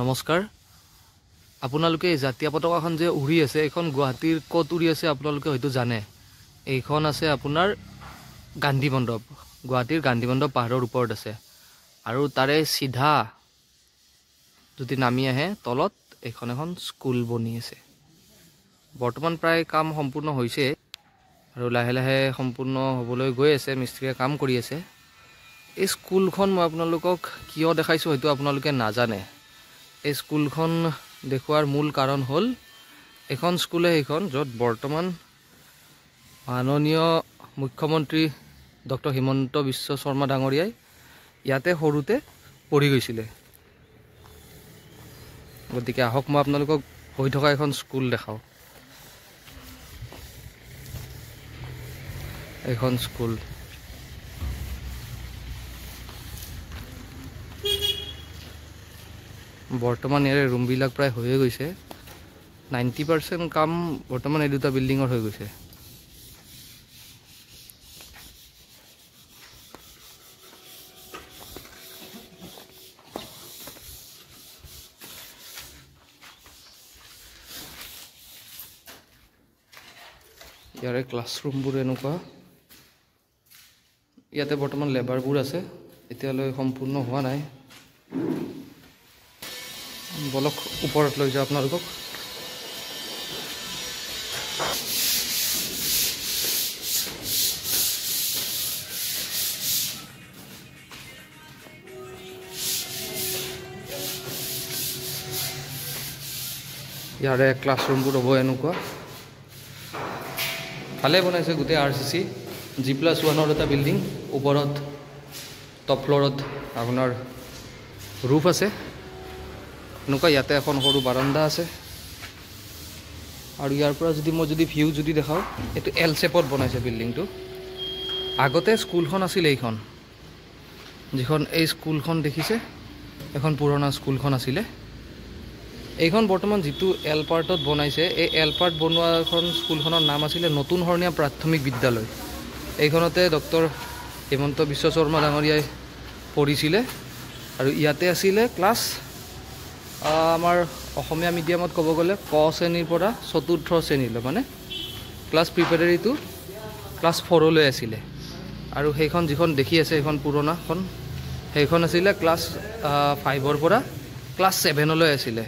নমস্কাৰ আপোনালোকে জাতীয় পতাকাখন যে উৰি আছে এখন গুৱাহাটীৰ ক'ত উৰি আছে আপোনালোকে হয়তো জানে এইখন আছে আপোনাৰ গান্ধী মণ্ডপ গুৱাহাটীৰ গান্ধী মণ্ডপ পাহাৰৰ ওপৰত আছে আৰু তাৰে সিধা যদি নামি আহে তলত এখন স্কুল বনি আছে বৰ্তমান প্ৰায় কাম সম্পূৰ্ণ হৈছে আৰু লাহে লাহে সম্পূৰ্ণ হ'বলৈ গৈ আছে মিস্ত্ৰীয়ে কাম কৰি আছে এই স্কুলখন মই আপোনালোকক কিয় দেখাইছো হয়তো আপোনালোকে নাজানে এই স্কুলখন দেখুৱাৰ মূল কাৰণ হ'ল এখন স্কুলে এইখন য'ত বৰ্তমান মাননীয় মুখ্যমন্ত্ৰী ডক্টৰ হিমন্ত বিশ্ব শৰ্মা ডাঙৰীয়াই ইয়াতে সৰুতে পঢ়ি গৈছিলে গতিকে আহক মই আপোনালোকক হৈ থকা এখন স্কুল দেখাও এখন স্কুল বৰ্তমান ইয়াৰে ৰুমবিলাক প্ৰায় হৈয়ে গৈছে 90% কাম বৰ্তমান এই দুটা বিল্ডিঙৰ হৈ গৈছে ইয়াৰে ক্লাছৰুমবোৰ এনেকুৱা ইয়াতে বৰ্তমান লেবাৰবোৰ আছে এতিয়ালৈ সম্পূৰ্ণ হোৱা নাই বলক ওপৰত লৈ যাওঁ আপোনালোকক ইয়াৰে ক্লাছৰুমবোৰ হ'ব এনেকুৱা ভালে বনাইছে গোটেই RCC G+1 এটা বিল্ডিং ওপৰত টপ ফ্লৰত আপোনাৰ ৰুফ আছে এনেকুৱা ইয়াতে এখন সৰু বাৰান্দা আছে আৰু ইয়াৰ পৰা যদি মই ভিউ যদি দেখাওঁ এইটো L শেপত বনাইছে বিল্ডিংটো আগতে স্কুলখন আছিল এইখন যিখন এই স্কুলখন দেখিছে এখন পুৰণা স্কুলখন আছিলে এইখন বৰ্তমান যিটো L পাৰ্টত বনাইছে এই L পাৰ্ট বনোৱাখন স্কুলখনৰ নাম আছিলে নতুন হৰণীয়া প্ৰাথমিক বিদ্যালয় এইখনতে ডক্টৰ হিমন্ত বিশ্ব শৰ্মা ডাঙৰীয়াই পঢ়িছিলে আৰু ইয়াতে আছিলে ক্লাছ আমাৰ অসমীয়া মিডিয়ামত ক'ব গ'লে ক শ্ৰেণীৰ পৰা চতুৰ্থ শ্ৰেণীলৈ মানে ক্লাছ প্ৰিপেৰেটৰী টু ক্লাছ 4 লৈ আছিলে আৰু সেইখন যিখন দেখি আছে এইখন পুৰণাখন সেইখন আছিলে ক্লাছ 5 ৰ পৰা ক্লাছ 7 লৈ আছিলে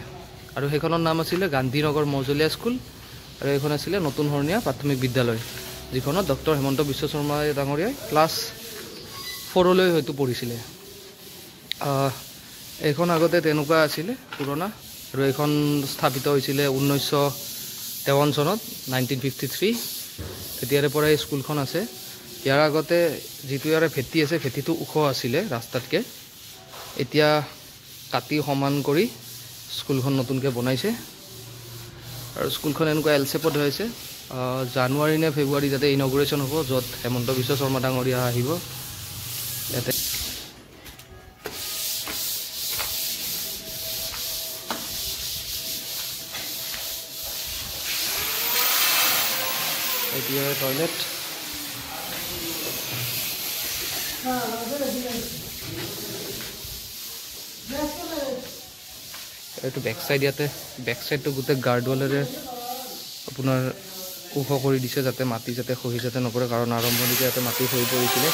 আৰু সেইখনৰ নাম আছিলে গান্ধীনগৰ মজলীয়া স্কুল আৰু এইখন আছিলে নতুন হৰণীয়া প্ৰাথমিক বিদ্যালয় যিখনত ডক্টৰ হিমন্ত বিশ্ব শৰ্মা ডাঙৰীয়াই ক্লাছ 4 লৈ হয়তো পঢ়িছিলে এইখন আগতে তেনেকুৱা আছিলে পুৰণা আৰু এইখন স্থাপিত হৈছিলে 1953 চনত 1953 তেতিয়াৰে পৰা এই স্কুলখন আছে ইয়াৰ আগতে যিটো ইয়াৰে ভেটি আছে ভেটিটো ওখ আছিলে ৰাস্তাতকে এতিয়া কাটি সমান কৰি স্কুলখন নতুনকৈ বনাইছে আৰু স্কুলখন এনেকুৱা L শেপত হৈছে জানুৱাৰী নে ফেব্ৰুৱাৰী যাতে ইনগ্ৰেশ্যন হ'ব য'ত হিমন্ত বিশ্ব শৰ্মা ডাঙৰীয়া আহিব ইয়াতে এতিয়া টয়লেট এইটো বেক সাইড ইয়াতে বেক সাইডটো গোটেই গাৰ্ডৱালেৰে আপোনাৰ ওখ কৰি দিছে যাতে মাটি যাতে খহি যাতে নপৰে কাৰণ আৰম্ভণিতে ইয়াতে মাটি খহি পৰিছিলে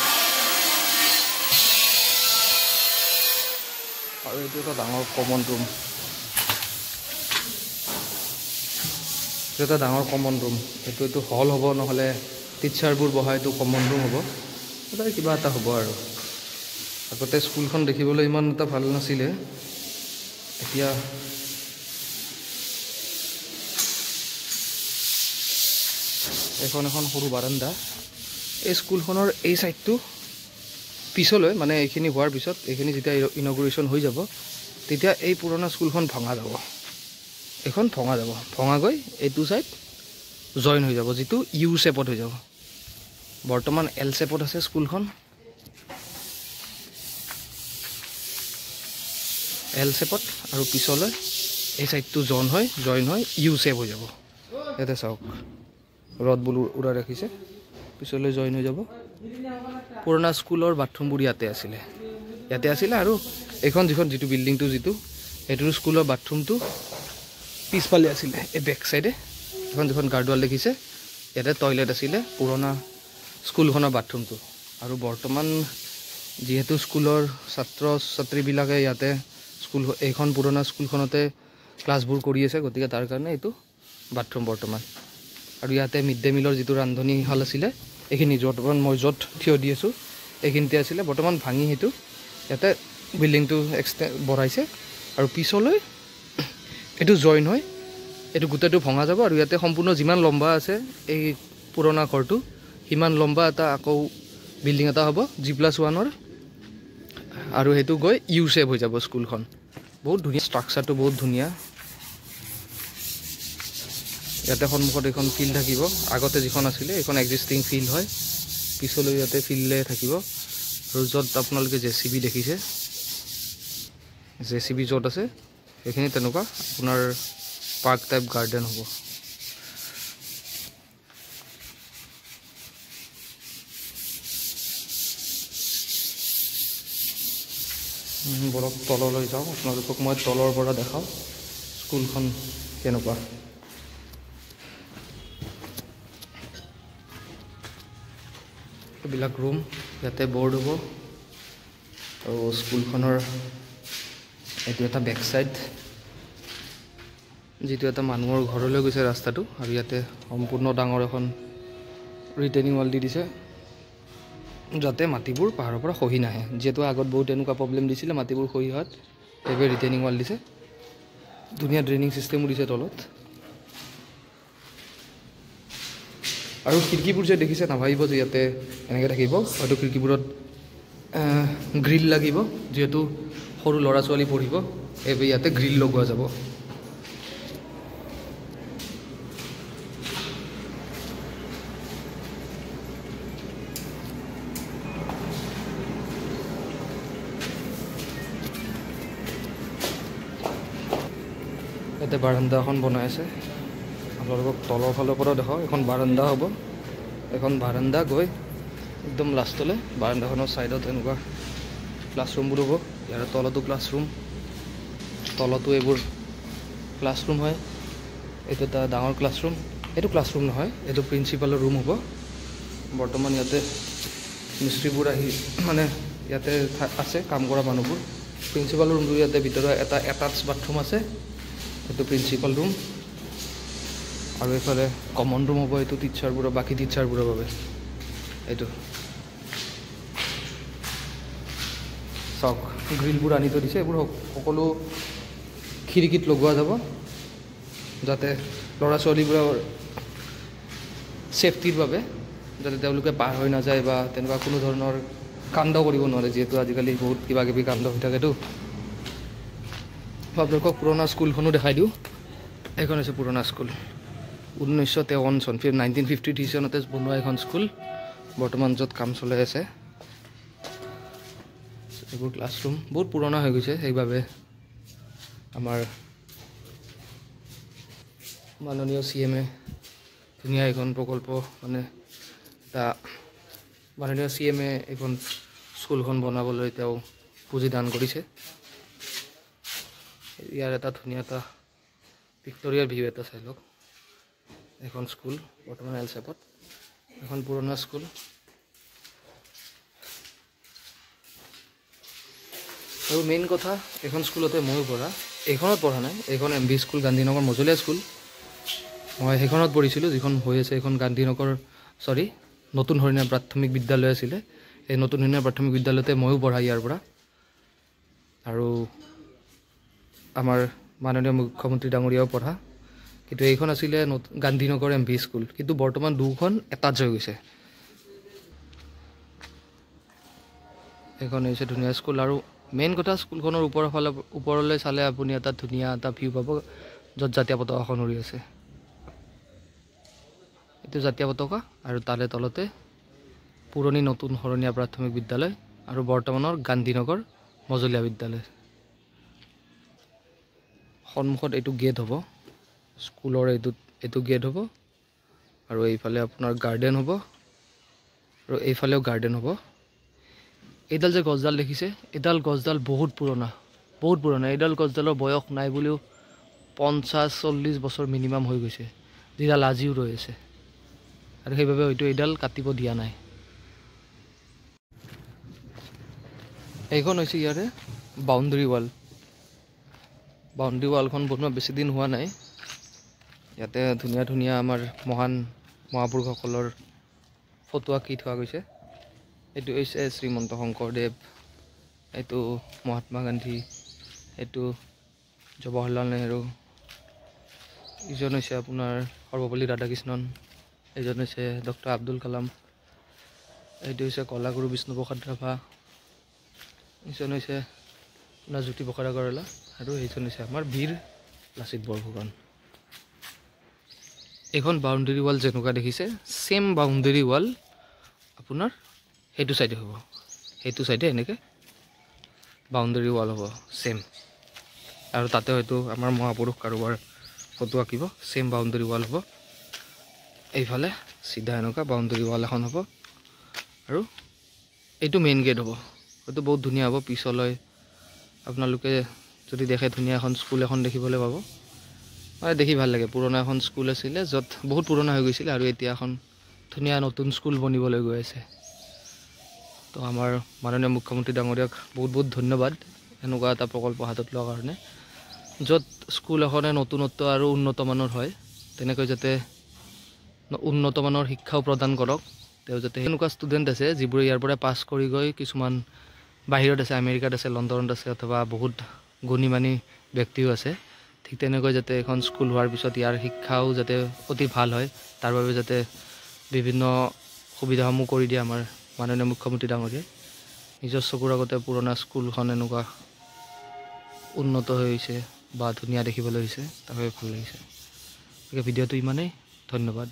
আৰু এইটো এটা ডাঙৰ কমন ৰুম এটা ডাঙৰ কমন ৰুম এইটো হল হ'ব নহ'লে টিচাৰবোৰ বহা এইটো কমন ৰুম হ'ব এটা কিবা এটা হ'ব আৰু আগতে স্কুলখন দেখিবলৈ ইমান এটা ভাল নাছিলে এতিয়া এখন সৰু বাৰান্দা এই স্কুলখনৰ এই সাইডটো পিছলৈ মানে এইখিনি হোৱাৰ পিছত এইখিনি যেতিয়া ইনগ্ৰেশ্যন হৈ যাব তেতিয়া এই পুৰণা স্কুলখন ভঙা যাব এখন ভঙা গৈ এইটো সাইড জয়েন হৈ যাব যিটো ইউ শেপত হৈ যাব বৰ্তমান L শেপত আছে স্কুলখন L শেপত আৰু পিছলৈ এই সাইডটো জয়েন হৈ ইউ শেপ হৈ যাব ইয়াতে চাওক ৰডবোৰ উৰা ৰাখিছে পিছলৈ জয়েন হৈ যাব পুৰণা স্কুলৰ বাথৰুমবোৰ ইয়াতে আছিলে আৰু এখন যিটো বিল্ডিংটো যিটো এইটোৰ স্কুলৰ বাথৰুমটো পিছফালে আছিলে এই বেক চাইডে এখন যিখন গাৰ্ডৱাল দেখিছে ইয়াতে টয়লেট আছিলে পুৰণা স্কুলখনৰ বাথৰুমটো আৰু বৰ্তমান যিহেতু স্কুলৰ ছাত্ৰ ছাত্ৰীবিলাকে ইয়াতে স্কুল এইখন পুৰণা স্কুলখনতে ক্লাছবোৰ কৰি আছে গতিকে তাৰ কাৰণে এইটো বাথৰুম বৰ্তমান আৰু ইয়াতে মিড ডে মিলৰ যিটো ৰান্ধনীশাল আছিলে এইখিনি বৰ্তমান মই য'ত থিয় দি আছোঁ এইখিনিতে আছিলে বৰ্তমান ভাঙি সেইটো ইয়াতে বিল্ডিংটো বঢ়াইছে আৰু পিছলৈ এইটো জইন হয় এইটো গোটেইটো ভঙা যাব আৰু ইয়াতে সম্পূৰ্ণ যিমান লম্বা আছে এই পুৰণা ঘৰটো সিমান লম্বা এটা আকৌ বিল্ডিং এটা হ'ব G+1 আৰু সেইটো গৈ ইউ শেপ হৈ যাব স্কুলখন বহুত ধুনীয়া ষ্ট্ৰাকচাৰটো বহুত ধুনীয়া ইয়াতে সন্মুখত এখন ফিল্ড থাকিব আগতে যিখন আছিলে এইখন এক্সিষ্টিং ফিল্ড হয় পিছলৈ ইয়াতে ফিল্ডে থাকিব আৰু য'ত আপোনালোকে জেচিবি দেখিছে জেচিবি য'ত আছে সেইখিনি তেনেকুৱা আপোনাৰ পাৰ্ক টাইপ গাৰ্ডেন হ'ব বলক তললৈ যাওঁ আপোনালোকক মই তলৰ পৰা দেখাওঁ স্কুলখন কেনেকুৱা এইবিলাক ৰুম ইয়াতে বৰ্ড হ'ব আৰু স্কুলখনৰ এইটো এটা বেক চাইড যিটো এটা মানুহৰ ঘৰলৈ গৈছে ৰাস্তাটো আৰু ইয়াতে সম্পূৰ্ণ ডাঙৰ এখন ৰিটেইনিং ৱাল দি দিছে যাতে মাটিবোৰ পাহাৰৰ পৰা খহি নাহে যিহেতু আগত বহুত এনেকুৱা প্ৰব্লেম দিছিলে মাটিবোৰ খহি হোৱাত এইবাৰ ৰিটেইনিং ৱাল দিছে ধুনীয়া ড্ৰেইনিং চিষ্টেমো দিছে তলত আৰু খিৰিকীবোৰ যে দেখিছে নাভাবিব যে ইয়াতে এনেকৈ থাকিব হয়তো খিৰিকীবোৰত গ্ৰিল লাগিব যিহেতু সৰু ল'ৰা ছোৱালী পঢ়িব এইবাৰ ইয়াতে গ্ৰিল লগোৱা যাব ইয়াতে বাৰান্দা এখন বনাই আছে আপোনালোকক তলৰ ফালৰ পৰা দেখাওঁ এখন বাৰান্দা হ'ব এখন বাৰান্দা গৈ একদম লাষ্টলৈ বাৰান্দাখনৰ ছাইডত এনেকুৱা ক্লাছৰুমবোৰ হ'ব ইয়াৰ তলতো ক্লাছৰুম তলতো এইবোৰ ক্লাছৰুম হয় এইটো এটা ডাঙৰ ক্লাছৰুম এইটো ক্লাছৰুম নহয় এইটো প্ৰিন্সিপালৰ ৰুম হ'ব বৰ্তমান ইয়াতে মিস্ত্ৰীবোৰ আহি মানে ইয়াতে আছে কাম কৰা মানুহবোৰ প্ৰিন্সিপালৰ ৰুমটো ইয়াতে ভিতৰত এটা এটাচ বাথৰুম আছে এইটো প্ৰিন্সিপাল ৰুম আৰু এইফালে কমন ৰুম হ'ব এইটো টিচাৰবোৰৰ বাকী টিচাৰবোৰৰ বাবে এইটো চাওক গ্ৰিলবোৰ আনি থৈ দিছে এইবোৰ সকলো খিৰিকীত লগোৱা যাব যাতে ল'ৰা ছোৱালীবোৰৰ ছেফটিৰ বাবে যাতে তেওঁলোকে পাৰ হৈ নাযায় বা তেনেকুৱা কোনো ধৰণৰ কাণ্ড কৰিব নোৱাৰে যিহেতু আজিকালি বহুত কিবা কিবি কাণ্ড হৈ থাকেতো আপোনালোকক পুৰণা স্কুলখনো দেখাই দিওঁ এইখন হৈছে পুৰণা স্কুল 1953 চন 1953 চনতে বনোৱা এখন স্কুল বৰ্তমান য'ত কাম চলাই আছে এইবোৰ ক্লাছৰুম বহুত পুৰণা হৈ গৈছে সেইবাবে আমাৰ মাননীয় CM ধুনীয়া এখন প্ৰকল্প মানে এটা মাননীয় CM এখন স্কুলখন বনাবলৈ তেওঁ পুঁজি দান কৰিছে ইয়াৰ এটা ধুনীয়া এটা ভিক্টৰিয়াৰ ভিউ এটা চাই লওক এখন স্কুল বৰ্তমান এল শেপত এখন পুৰণা স্কুল আৰু মেইন কথা এখন স্কুলতে ময়ো পঢ়া এইখনত পঢ়া নাই এইখন MB স্কুল গান্ধীনগৰ মজলীয়া স্কুল মই সেইখনত পঢ়িছিলোঁ যিখন হৈ আছে এইখন গান্ধীনগৰ নতুন হৰিণা প্ৰাথমিক বিদ্যালয় আছিলে এই নতুন হৰিণা প্ৰাথমিক বিদ্যালয়তে ময়ো পঢ়া ইয়াৰ পৰা আৰু আমাৰ মাননীয় মুখ্যমন্ত্ৰী ডাঙৰীয়াও পঢ়া কিন্তু এইখন আছিলে গান্ধীনগৰ MB স্কুল কিন্তু বৰ্তমান দুখন এটাচ হৈ গৈছে এইখন হৈছে ধুনীয়া স্কুল আৰু মেইন কথা স্কুলখনৰ ওপৰলৈ চালে আপুনি এটা ধুনীয়া এটা ভিউ পাব য'ত জাতীয় পতাকাখন উৰি আছে এইটো জাতীয় পতাকা আৰু তাৰে তলতে পুৰণি নতুন হৰণীয়া প্ৰাথমিক বিদ্যালয় আৰু বৰ্তমানৰ গান্ধীনগৰ মজলীয়া বিদ্যালয় সন্মুখত এইটো গেট হ'ব স্কুলৰ এইটো গেট হ'ব আৰু এইফালে আপোনাৰ গাৰ্ডেন হ'ব আৰু এইফালেও গাৰ্ডেন হ'ব এইডাল যে গছডাল দেখিছে এইডাল গছডাল বহুত পুৰণা বহুত পুৰণা। এইডাল গছডালৰ বয়স নাই বুলিও 50-40 বছৰ মিনিমাম হৈ গৈছে, যিডাল আজিও ৰৈ আছে, আৰু সেইবাবে হয়তো এইডাল কাটিব দিয়া নাই। এইখন হৈছে ইয়াৰে বাউণ্ডেৰী ৱাল। বাউণ্ডেৰী ৱালখন বনোৱা বেছি দিন হোৱা নাই। ইয়াতে ধুনীয়া ধুনীয়া আমাৰ মহান মহাপুৰুষসকলৰ ফটো আঁকি থোৱা গৈছে। এইটো হৈছে শ্ৰীমন্ত শংকৰদেৱ, এইটো মহাত্মা গান্ধী, এইটো জৱাহৰলাল নেহৰু, ইজন হৈছে আপোনাৰ সৰ্বপল্লী ৰাধাকৃষ্ণন, এইজন হৈছে ডক্টৰ আব্দুল কালাম, এইটো হৈছে কলাগুৰু বিষ্ণুপ্ৰসাদ ৰাভা, এইজন হৈছে আপোনাৰ জ্যোতিপ্ৰসাদ আগৰৱালা, আৰু এইজন হৈছে আমাৰ বীৰ লাচিত বৰফুকন। এইখন বাউণ্ডেৰী ৱাল যেনেকুৱা দেখিছে, ছেম বাউণ্ডেৰী ৱাল আপোনাৰ সেইটো চাইডে হ'ব, সেইটো চাইডে এনেকৈ বাউণ্ডেৰী ৱাল হ'ব ছেম, আৰু তাতে হয়তো আমাৰ মহাপুৰুষ কাৰোবাৰ ফটো আঁকিব, ছেম বাউণ্ডেৰী ৱাল হ'ব। এইফালে চিধা এনেকুৱা বাউণ্ডেৰী ৱাল এখন হ'ব, আৰু এইটো মেইন গেট হ'ব। হয়তো বহুত ধুনীয়া হ'ব। পিছলৈ আপোনালোকে যদি দেখে ধুনীয়া এখন স্কুল এখন দেখিবলৈ পাব, মানে দেখি ভাল লাগে। পুৰণা এখন স্কুল আছিলে, য'ত বহুত পুৰণা হৈ গৈছিলে, আৰু এতিয়া এখন ধুনীয়া নতুন স্কুল বনিবলৈ গৈ আছে। তো আমাৰ মাননীয় মুখ্যমন্ত্ৰী ডাঙৰীয়াক বহুত বহুত ধন্যবাদ এনেকুৱা এটা প্ৰকল্প হাতত লোৱাৰ কাৰণে, য'ত স্কুল এখনে নতুনত্ব আৰু উন্নতমানৰ হয়, তেনেকৈ যাতে উন্নতমানৰ শিক্ষাও প্ৰদান কৰক তেওঁ, যাতে এনেকুৱা ষ্টুডেণ্ট আছে যিবোৰে ইয়াৰ পৰা পাছ কৰি গৈ কিছুমান বাহিৰত আছে, আমেৰিকাত আছে, লণ্ডনত আছে, অথবা বহুত গুণী মানী ব্যক্তিও আছে। ঠিক তেনেকৈ যাতে এখন স্কুল হোৱাৰ পিছত ইয়াৰ শিক্ষাও যাতে অতি ভাল হয়, তাৰ বাবে যাতে বিভিন্ন সুবিধাসমূহ কৰি দিয়ে আমাৰ মাননীয় মুখ্যমন্ত্ৰী ডাঙৰীয়াই। নিজৰ চকুৰ আগতে পুৰণা স্কুলখন এনেকুৱা উন্নত হৈছে বা ধুনীয়া দেখিবলৈ হৈছে, তাৰ বাবে ভাল লাগিছে। গতিকে ভিডিঅ'টো ইমানেই, ধন্যবাদ।